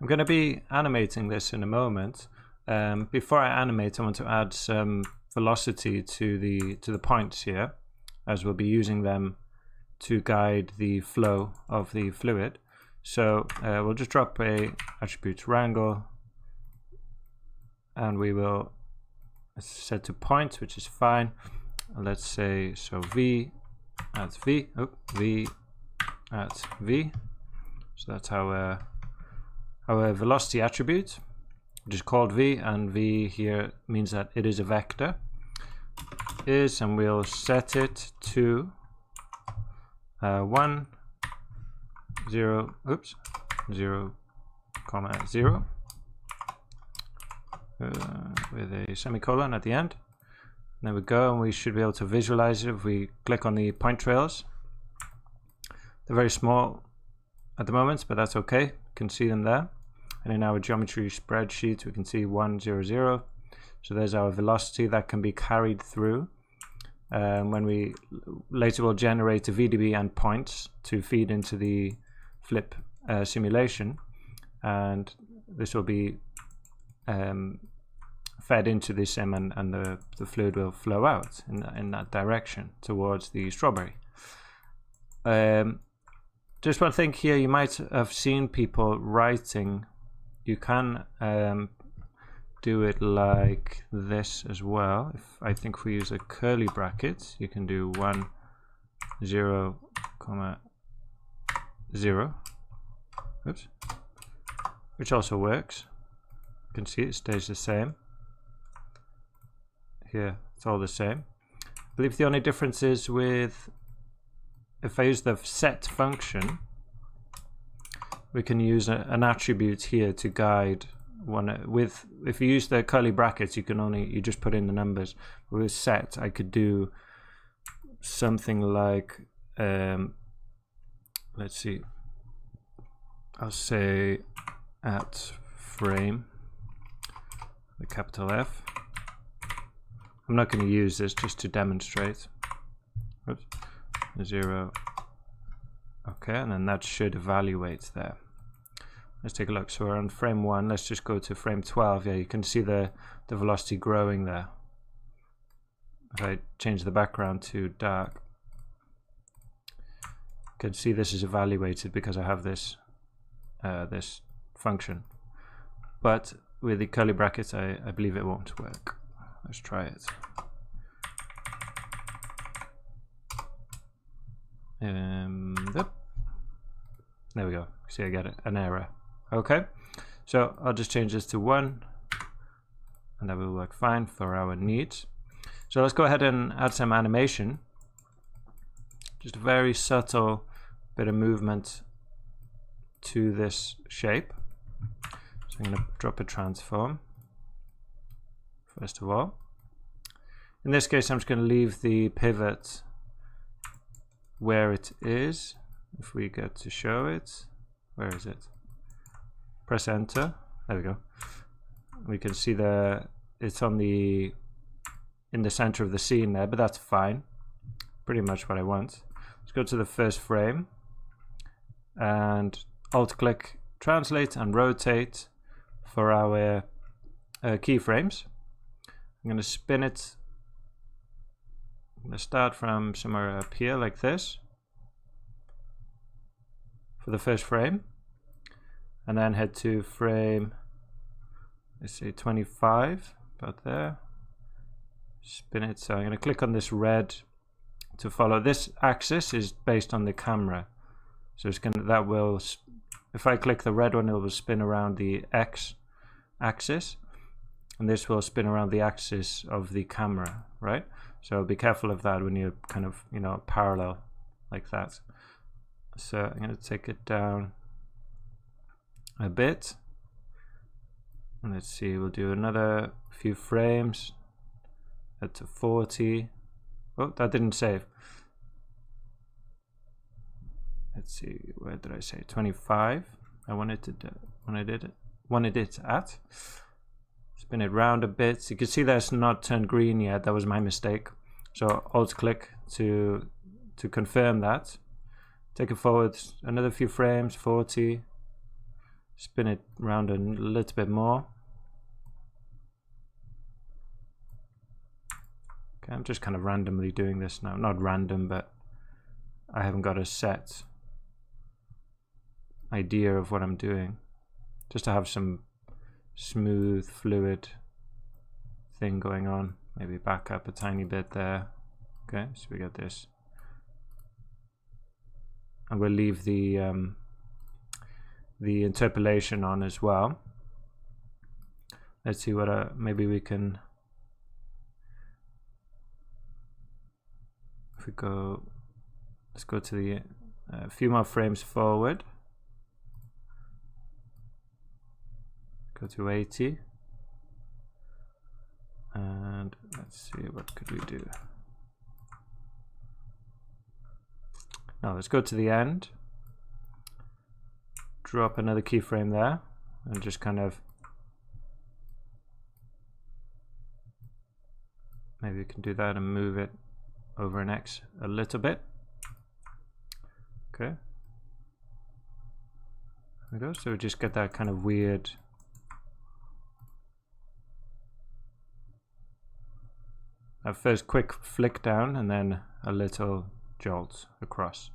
I'm going to be animating this in a moment. Before I animate, I want to add some velocity to the points here, as we'll be using them to guide the flow of the fluid. So we'll just drop a attribute wrangle, and we will set to point, which is fine. Let's say so v at v, v at v. So that's our velocity attribute, which is called v, and v here means that it is a vector. And we'll set it to 1, 0, 0, 0, with a semicolon at the end. There we go, and we should be able to visualize it if we click on the point trails. They're very small at the moment, but that's okay. You can see them there. And in our geometry spreadsheet, we can see 1, 0, 0. So there's our velocity that can be carried through. When we later will generate a VDB and points to feed into the flip simulation, and this will be fed into the sim, and the fluid will flow out in that direction towards the strawberry. Just one thing here, you might have seen people writing. You can do it like this as well. I think if we use a curly bracket, you can do 1, 0, 0. Oops. Which also works. You can see it stays the same. Here, it's all the same. I believe the only difference is with, if I use the set function, we can use an attribute here to guide one. With, if you use the curly brackets, you just put in the numbers. With set, I could do something like, let's see, I'll say at frame, the capital F. I'm not going to use this, just to demonstrate. Oops. 0. Okay, and then that should evaluate there. Let's take a look. So we're on frame 1. Let's just go to frame 12. Yeah, you can see the velocity growing there. If I change the background to dark, you can see this is evaluated because I have this this function. But with the curly brackets, I believe it won't work. Let's try it. There we go. See, I get an error. Okay, so I'll just change this to 1, and that will work fine for our needs. So let's go ahead and add some animation. Just a very subtle bit of movement to this shape. So I'm going to drop a transform first of all. In this case, I'm just going to leave the pivot where it is. If we get to show it, where is it? Press enter. There we go. We can see it's on in the center of the scene there, but that's fine. Pretty much what I want. Let's go to the first frame and alt click translate and rotate for our keyframes. I'm going to spin it. I'm going to start from somewhere up here like this for the first frame, and then head to frame, let's say 25, about there. Spin it. So I'm going to click on this red to follow. This axis is based on the camera, so it's going to, that will, if I click the red one, it will spin around the X axis, and this will spin around the axis of the camera, right? So be careful of that when you're kind of, parallel like that. So I'm going to take it down a bit. And let's see, we'll do another few frames. Head to 40. Oh, that didn't save. Let's see, where did I say? 25. I wanted it at. Spin it round a bit. You can see that's not turned green yet. That was my mistake. So alt click to confirm that. Take it forward another few frames, 40. spin it around a little bit more. Okay, I'm just kind of randomly doing this now. Not random, but I haven't got a set idea of what I'm doing. Just to have some smooth, fluid thing going on. Maybe back up a tiny bit there. Okay, so we got this. And we'll leave the interpolation on as well. Let's see what maybe we can, if we go, let's go to the a few more frames forward. Go to 80. And let's see, what could we do? Now let's go to the end. Drop another keyframe there and just kind of, maybe we can do that and move it over an X a little bit. Okay. There we go. So we just get that kind of weird first quick flick down and then a little jolt across.